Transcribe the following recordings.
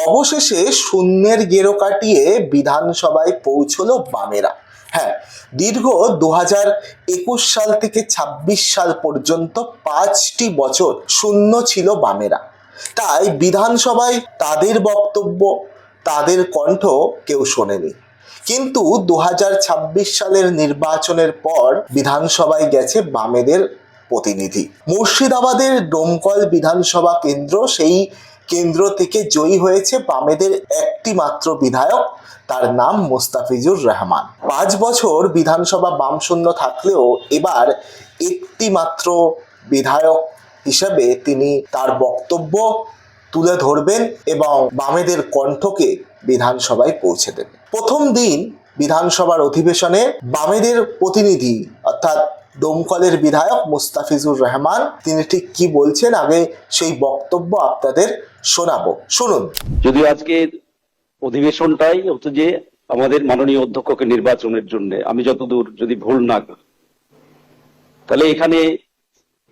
অবশেষে শূন্যের গেরো কাটিয়ে বিধানসভায় পৌঁছলো বামেরা। হ্যাঁ, দীর্ঘ 2021 সাল থেকে 26 সাল পর্যন্ত 5টি বছর শূন্য ছিল বামেরা। তাই বিধানসভায় তাদের বক্তব্য, তাদের কণ্ঠ কেউ শোনেনি। কিন্তু 2026 সালের নির্বাচনের পর বিধানসভায় গেছে বামেদের প্রতিনিধি। মুর্শিদাবাদের ডোমকল বিধানসভা কেন্দ্র, সেই কেন্দ্র থেকে জয়ী হয়েছে বামেদের একটি মাত্র বিধায়ক, তার নাম মোস্তাফিজুর রহমান। 5 বছর বিধানসভা বামশূন্য থাকলেও এবার একটি মাত্র বিধায়ক হিসেবে তিনি তার বক্তব্য তুলে ধরবেন এবং বামেদের কণ্ঠকে বিধানসভায় পৌঁছে দেবেন। প্রথম দিন বিধানসভার অধিবেশনে বামেদের প্রতিনিধি অর্থাৎ ডোমকলের বিধায়ক মোস্তাফিজুর রহমান তিনি ঠিক কি বলছেন, আগে সেই বক্তব্য আপনাদের শোনাবো, শুনুন। যদি আজকে অধিবেশনটাই হতো যে আমাদের মাননীয় অধ্যক্ষকে নির্বাচনের জন্য, আমি যতদূর যদি ভুল না করি, তাহলে এখানে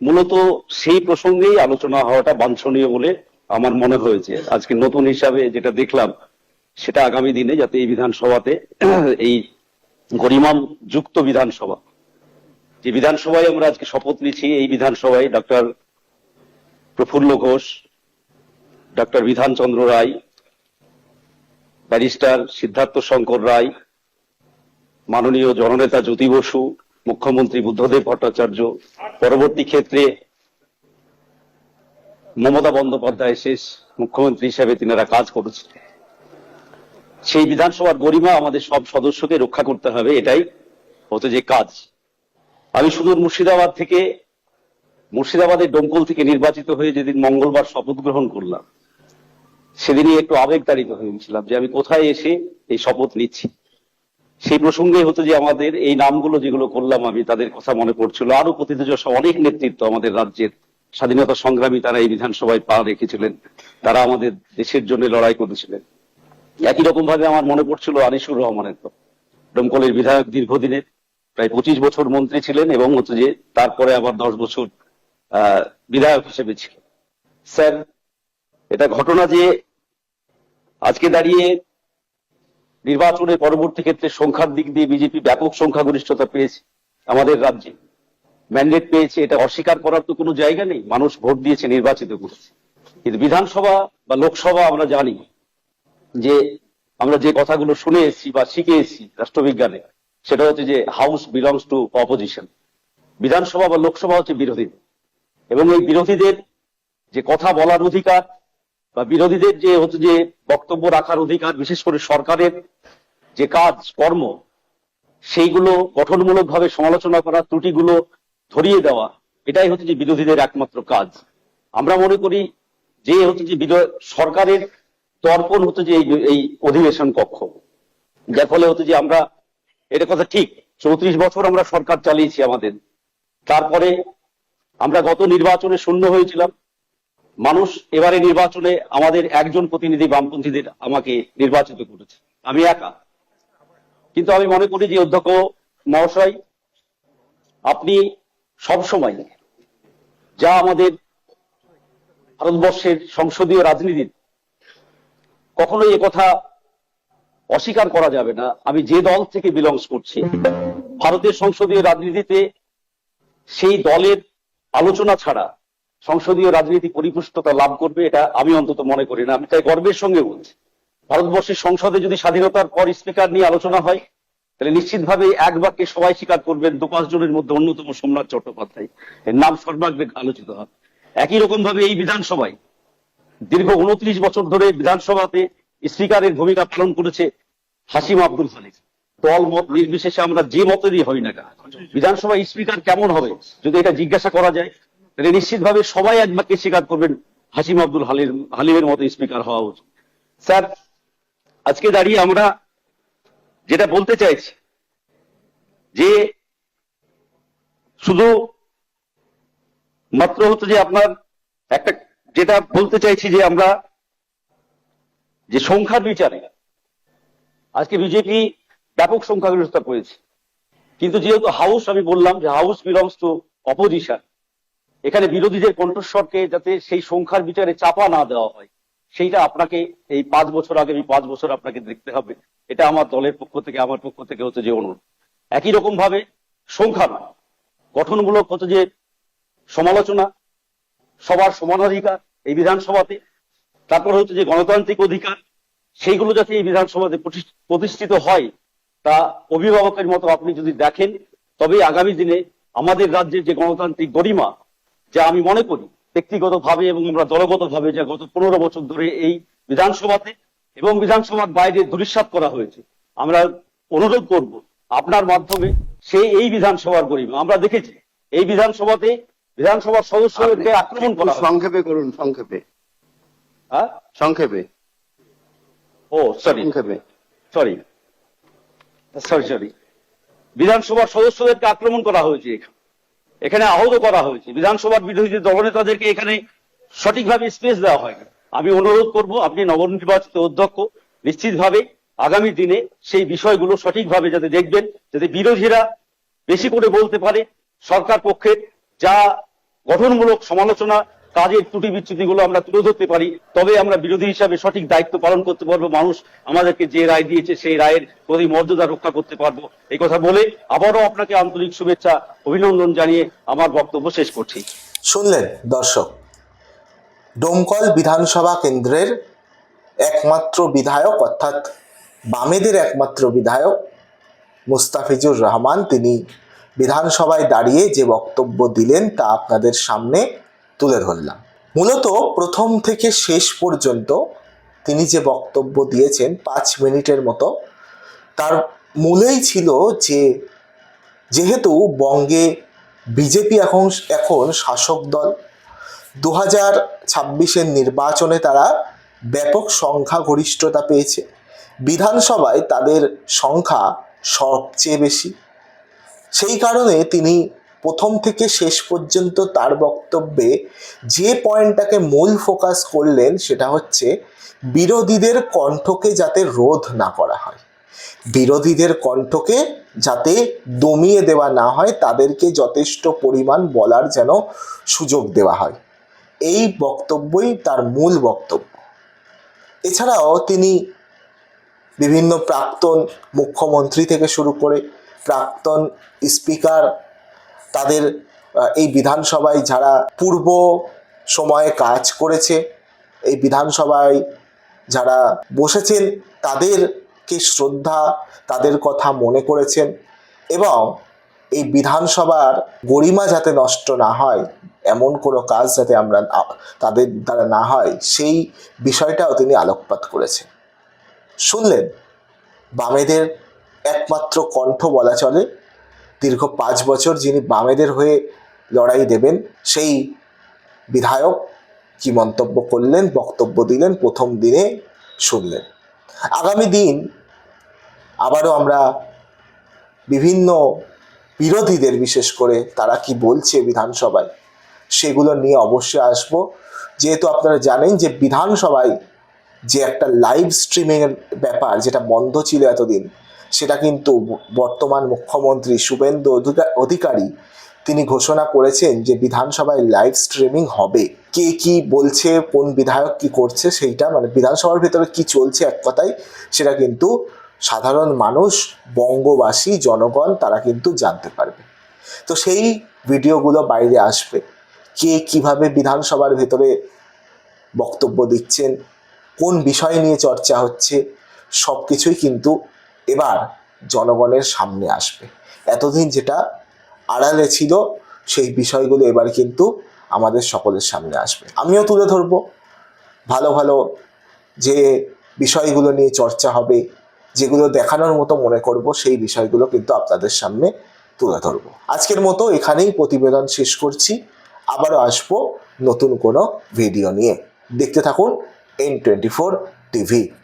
মূলত সেই প্রসঙ্গেই আলোচনা হওয়াটা বাঞ্ছনীয় বলে আমার মনে হয়েছে। আজকে নতুন হিসাবে যেটা দেখলাম সেটা আগামী দিনে যাতে এই বিধানসভাতে, এই গরিমাম যুক্ত বিধানসভা, যে বিধানসভায় আমরা আজকে শপথ নিচ্ছি, এই বিধানসভায় ডক্টর প্রফুল্ল ঘোষ, ডক্টর বিধানচন্দ্র রায়, ব্যারিস্টার সিদ্ধার্থ শঙ্কর রায়, মাননীয় জননেতা জ্যোতি বসু, মুখ্যমন্ত্রী বুদ্ধদেব ভট্টাচার্য, পরবর্তী ক্ষেত্রে মমতা বন্দ্যোপাধ্যায় শেষ মুখ্যমন্ত্রী হিসেবে তিনারা কাজ করেছেন। সেই বিধানসভার গরিমা আমাদের সব সদস্যকে রক্ষা করতে হবে, এটাই হতো যে কাজ। আমি সুদূর মুর্শিদাবাদ থেকে, মুর্শিদাবাদের ডোমকল থেকে নির্বাচিত হয়ে যেদিন মঙ্গলবার শপথ গ্রহণ করলাম, সেদিনই একটু আবেগতাড়িত হয়েছিলাম যে আমি কোথায় এসে এই শপথ নিচ্ছি। সেই প্রসঙ্গে হতো যে আমাদের এই নামগুলো যেগুলো করলাম আমি, তাদের কথা মনে পড়ছিল। আরো প্রতিনিধিত্ব অনেক নেতৃত্ব আমাদের রাজ্যের স্বাধীনতা সংগ্রামী, তারা এই বিধানসভায় পা রেখেছিলেন, তারা আমাদের দেশের জন্য লড়াই করেছিলেন। একই রকম ভাবে আমার মনে পড়ছিল আনিসুর রহমানের, ডোমকলের বিধায়ক, দীর্ঘদিনের প্রায় 25 বছর মন্ত্রী ছিলেন এবং হচ্ছে যে তারপরে আবার 10 বছর বিধায়ক হিসেবে ছিলেন। স্যার, এটা ঘটনা যে আজকে দাঁড়িয়ে নির্বাচনের পরবর্তী ক্ষেত্রে সংখ্যার দিক দিয়ে বিজেপি ব্যাপক সংখ্যাগরিষ্ঠতা পেয়েছে, আমাদের রাজ্যে ম্যান্ডেট পেয়েছে, এটা অস্বীকার করার তো কোনো জায়গা নেই। মানুষ ভোট দিয়েছে, নির্বাচিত করেছে। কিন্তু বিধানসভা বা লোকসভা আমরা জানি যে আমরা যে কথাগুলো শুনে এসেছি বা শিখে এসেছি রাষ্ট্রবিজ্ঞানে, সেটা হচ্ছে যে হাউস বিলংস টু অপোজিশন। বিধানসভা বা লোকসভা হচ্ছে বিরোধী, এবং এই বিরোধীদের যে কথা বলার অধিকার বা বিরোধীদের যে হচ্ছে যে বক্তব্য রাখার অধিকার, বিশেষ করে সরকারের যে কাজ কর্ম, সেইগুলো গঠনমূলক ভাবে সমালোচনা করা, ত্রুটিগুলো ধরিয়ে দেওয়া, এটাই হচ্ছে যে বিরোধীদের একমাত্র কাজ। আমরা মনে করি যে হচ্ছে যে সরকারের দর্পণ হচ্ছে যে এই অধিবেশন কক্ষ, যার ফলে হচ্ছে যে আমরা, এটা কথা ঠিক, 34 বছর আমরা সরকার চালিয়েছি আমাদের, তারপরে আমরা গত নির্বাচনে শূন্য হয়েছিলাম। মানুষ এবারে নির্বাচনে আমাদের একজন প্রতিনিধি বামপন্থীদের আমাকে নির্বাচিত করেছে, আমি একা। কিন্তু আমি মনে করি যে অধ্যক্ষ মহাশয়, আপনি সবসময় যা আমাদের ভারতবর্ষের সংসদীয় রাজনীতির, কখনোই একথা অস্বীকার করা যাবে না, আমি যে দল থেকে বিলংস করছি, ভারতের সংসদীয় রাজনীতিতে সেই দলের আলোচনা ছাড়া সংসদীয় রাজনীতি পরিপুষ্টতা লাভ করবে, এটা আমি অন্তত মনে করি না। আমি তাই গর্বের সঙ্গে বলছি, ভারতবর্ষের সংসদে যদি স্বাধীনতার পর স্পিকার নিয়ে আলোচনা হয়, তাহলে নিশ্চিতভাবে এক বাক্যে সবাই স্বীকার করবেন 2-5 জনের মধ্যে অন্যতম সোমনাথ চট্টোপাধ্যায়, এর নাম সর্বাগ্রে আলোচিত হবে। একই রকম ভাবে এই বিধানসভায় দীর্ঘ 29 বছর ধরে বিধানসভাতে স্পিকারের ভূমিকা পালন করেছে হাসিম আব্দুল খালিক। দল মত নির্বিশেষে আমরা যে মতেরই হই না কেন, বিধানসভায় স্পিকার কেমন হবে যদি এটা জিজ্ঞাসা করা যায়, তাহলে নিশ্চিতভাবে সবাই এক বাক্যে স্বীকার করবেন হাসিম আব্দুল হালিমের মতো স্পিকার হওয়া উচিত। স্যার, আজকে দাঁড়িয়ে আমরা যেটা বলতে চাইছি যে শুধু মাত্র হতো যে আপনার একটা, যেটা বলতে চাইছি যে আমরা যে সংখ্যার বিচারে আজকে বিজেপি ব্যাপক সংখ্যাগরিষ্ঠতা পেয়েছে, কিন্তু যেহেতু হাউস, আমি বললাম যে হাউস বিলংস টু অপোজিশন, এখানে বিরোধীদের কণ্ঠস্বরকে যাতে সেই সংখ্যার বিচারে চাপা না দেওয়া হয়, সেইটা আপনাকে এই 5 বছর আগামী 5 বছর আপনাকে দেখতে হবে। এটা আমার দলের পক্ষ থেকে, আমার পক্ষ থেকে হচ্ছে যে অনুরোধ। একই রকম ভাবে সংখ্যা নয়, গঠনমূলক হচ্ছে যে সমালোচনা, সবার সমানাধিকার এই বিধানসভাতে, তারপর হচ্ছে যে গণতান্ত্রিক অধিকার, সেইগুলো যাতে এই বিধানসভাতে প্রতিষ্ঠিত হয়, তা অভিভাবকের মতো আপনি যদি দেখেন, তবে আগামী দিনে আমাদের রাজ্যের যে গণতান্ত্রিক গরিমা, যা আমি মনে করি ব্যক্তিগতভাবে এবং আমরা দলগতভাবে, যা গত 15 বছর ধরে এই বিধানসভাতে এবং বিধানসভার বাইরে ধূলিসাৎ করা হয়েছে, আমরা অনুরোধ করব আপনার মাধ্যমে এই বিধানসভার গরিমা। আমরা দেখেছি এই বিধানসভাতে বিধানসভার সদস্যদেরকে আক্রমণ করা হয়। সংক্ষেপে করুন, সংক্ষেপে। হ্যাঁ, সংক্ষেপে। ও সরি সংক্ষেপে। সরি সরি সরি বিধানসভার সদস্যদেরকে আক্রমণ করা হয়েছে, এখানে আহত করা হয়েছে, বিধানসভার বিরোধী দলনেতাদেরকে এখানে সঠিকভাবে স্পেস দেওয়া হয় না। আমি অনুরোধ করব আপনি নবনির্বাচিত অধ্যক্ষ নিশ্চিতভাবে আগামী দিনে সেই বিষয়গুলো সঠিকভাবে যাতে দেখবেন, যাতে বিরোধীরা বেশি করে বলতে পারে, সরকার পক্ষের যা গঠনমূলক সমালোচনা, কাজের ত্রুটি বিচ্যুতিগুলো আমরা তুলে ধরতে পারি, তবে আমরা বিরোধী হিসাবে সঠিক দায়িত্ব পালন করতে পারবো। মানুষ আমাদেরকে যে রায় দিয়েছে সেই রায়ের প্রতি মর্যাদা রক্ষা করতে পারবো। এই কথা বলে আবারও আপনাকে আন্তরিক শুভেচ্ছা, অভিনন্দন জানিয়ে আমার বক্তব্য শেষ করছি। শুনলেন দর্শক, ডোমকল বিধানসভা কেন্দ্রের একমাত্র বিধায়ক, অর্থাৎ বামেদের একমাত্র বিধায়ক মুস্তাফিজুর রহমান, তিনি বিধানসভায় দাঁড়িয়ে যে বক্তব্য দিলেন তা আপনাদের সামনে তুলে ধরলাম। মূলত প্রথম থেকে শেষ পর্যন্ত তিনি যে বক্তব্য দিয়েছেন 5 মিনিটের মতো, তার মূলেই ছিল যে যেহেতু বঙ্গে বিজেপি এখন শাসক দল, 2026-এর নির্বাচনে তারা ব্যাপক সংখ্যাগরিষ্ঠতা পেয়েছে, বিধানসভায় তাদের সংখ্যা সবচেয়ে বেশি। সেই কারণে তিনি প্রথম থেকে শেষ পর্যন্ত তার বক্তব্যে যে পয়েন্টটাকে মূল ফোকাস করলেন সেটা হচ্ছে বিরোধীদের কণ্ঠকে যাতে রোধ না করা হয়, বিরোধীদের কণ্ঠকে যাতে দমিয়ে দেওয়া না হয়, তাদেরকে যথেষ্ট পরিমাণ বলার যেন সুযোগ দেওয়া হয়। এই বক্তব্যই তার মূল বক্তব্য। এছাড়াও তিনি বিভিন্ন প্রাক্তন মুখ্যমন্ত্রী থেকে শুরু করে প্রাক্তন স্পিকার, তাদের এই বিধানসভায় যারা পূর্ব সময়ে কাজ করেছে, এই বিধানসভায় যারা বসেছেন তাদেরকে শ্রদ্ধা, তাদের কথা মনে করেছেন এবং এই বিধানসভার গরিমা যাতে নষ্ট না হয়, এমন কোনো কাজ যাতে তাদের দ্বারা না হয়, সেই বিষয়টাও তিনি আলোকপাত করেছেন। শুনলেন বামেদের একমাত্র কণ্ঠ বলা চলে, দীর্ঘ 5 বছর যিনি বামেদের হয়ে লড়াই দেবেন, সেই বিধায়ক কি মন্তব্য করলেন, বক্তব্য দিলেন, প্রথম দিনে শুনলেন। আগামী দিন আবারও আমরা বিভিন্ন বিরোধীদের, বিশেষ করে তারা কি বলছে বিধানসভায়, সেগুলো নিয়ে অবশ্যই আসব। যেহেতু আপনারা জানেন যে বিধানসভায় যে একটা লাইভ স্ট্রিমিংয়ের ব্যাপার যেটা বন্ধ ছিল এতদিন, সেটা কিন্তু বর্তমান মুখ্যমন্ত্রী শুভেন্দু অধিকারী তিনি ঘোষণা করেছেন যে বিধানসভায় লাইভ স্ট্রিমিং হবে। কে কি বলছে, কোন বিধায়ক কি করছে, সেইটা মানে বিধানসভার ভেতরে কি চলছে এক কথায়, সেটা কিন্তু সাধারণ মানুষ, বঙ্গবাসী, জনগণ তারা কিন্তু জানতে পারবে। তো সেই ভিডিওগুলো বাইরে আসবে, কে কিভাবে বিধানসভার ভেতরে বক্তব্য দিচ্ছেন, কোন বিষয় নিয়ে চর্চা হচ্ছে, সব কিছুই কিন্তু এবার জনগণের সামনে আসবে। এতদিন যেটা আড়ালে ছিল সেই বিষয়গুলো এবার কিন্তু আমাদের সকলের সামনে আসবে। আমিও তুলে ধরব ভালো ভালো যে বিষয়গুলো নিয়ে চর্চা হবে, যেগুলো দেখানোর মতো মনে করব, সেই বিষয়গুলো কিন্তু আপনাদের সামনে তুলে ধরব। আজকের মতো এখানেই প্রতিবেদন শেষ করছি। আবারও আসবো নতুন কোনো ভিডিও নিয়ে। দেখতে থাকুন N24 টিভি।